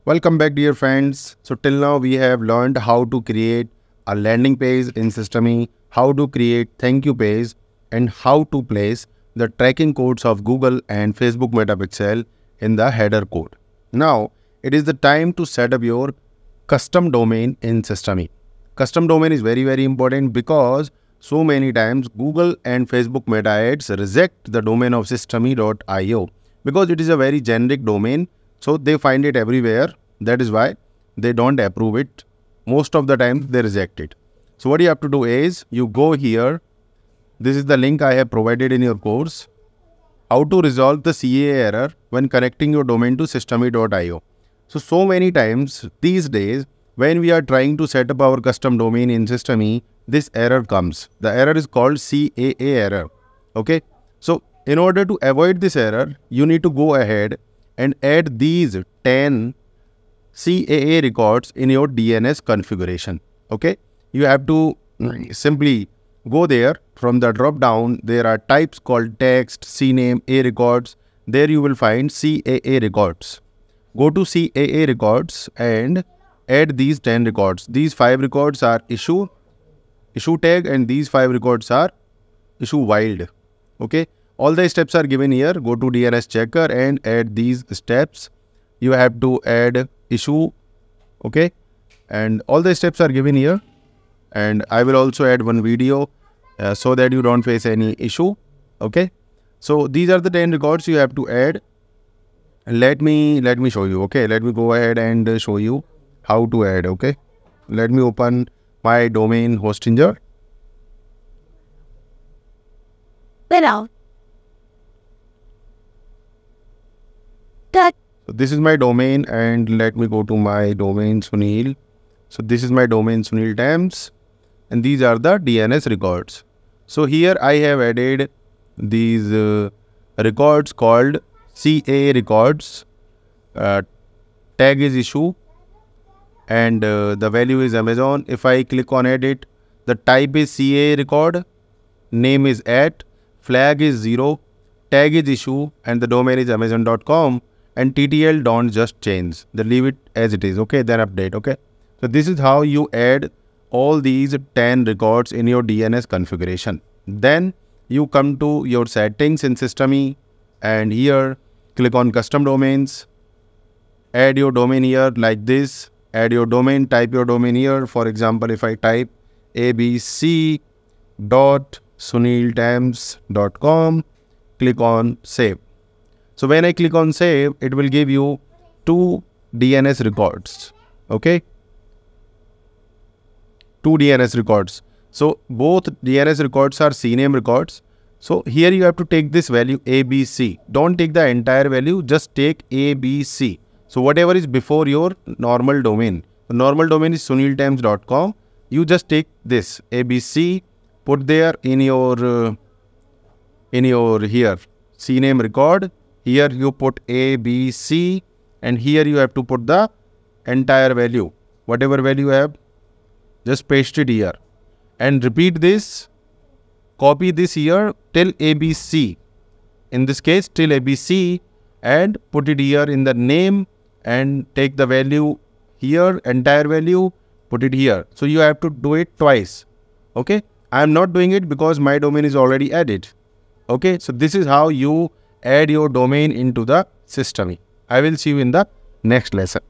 Welcome back, dear friends. So till now we have learned how to create a landing page in Systeme, how to create thank you page, and how to place the tracking codes of Google and Facebook Metapixel in the header code. Now it is the time to set up your custom domain in Systeme. Custom domain is very important because so many times Google and Facebook Meta Ads reject the domain of systeme.io because it is a very generic domain. So they find it everywhere. That is why they don't approve it. Most of the time they reject it. So what you have to do is you go here. This is the link I have provided in your course. How to resolve the CA error when connecting your domain to systeme.io. So many times these days when we are trying to set up our custom domain in Systeme, this error comes. The error is called CAA error. Okay. So in order to avoid this error, you need to go ahead and add these 10 CAA records in your DNS configuration. Okay, you have to simply go there. From the drop down, there are types called text, CNAME, A records. There you will find CAA records. Go to CAA records and add these 10 records. These 5 records are issue tag, and these 5 records are issue wild. Okay. All the steps are given here. Go to DNS checker and add these steps. You have to add issue. Okay. And all the steps are given here. And I will also add one video so that you don't face any issue. Okay. So these are the 10 records you have to add. Let me show you. Okay. Let me go ahead and show you how to add. Okay. Let me open my domain Hostinger. So this is my domain, and let me go to my domain Sunil. So this is my domain Sunil Tams, and these are the DNS records. So here I have added these records called CA records. Tag is issue, and the value is Amazon. If I click on edit, the type is CA record, name is @ flag is 0, tag is issue, and the domain is amazon.com. And TTL don't just change, they leave it as it is. Okay, then update. Okay, so this is how you add all these 10 records in your DNS configuration. Then you come to your settings in Systeme, and here click on custom domains, add your domain here like this. Add your domain, type your domain here. For example, if I type abc.suniltams.com, click on save. So when I click on save, it will give you 2 DNS records. Okay, 2 DNS records. So both DNS records are CNAME records. So here you have to take this value ABC. Don't take the entire value, just take ABC. So whatever is before your normal domain. The normal domain is suniltams.com. You just take this ABC, put there in your here CNAME record. Here you put ABC, and here you have to put the entire value. Whatever value you have, just paste it here. And repeat this, copy this here till ABC. In this case, till ABC, and put it here in the name, and take the value here, entire value, put it here. So you have to do it twice. Okay. I am not doing it because my domain is already added. Okay. So this is how you add your domain into the Systeme. I will see you in the next lesson.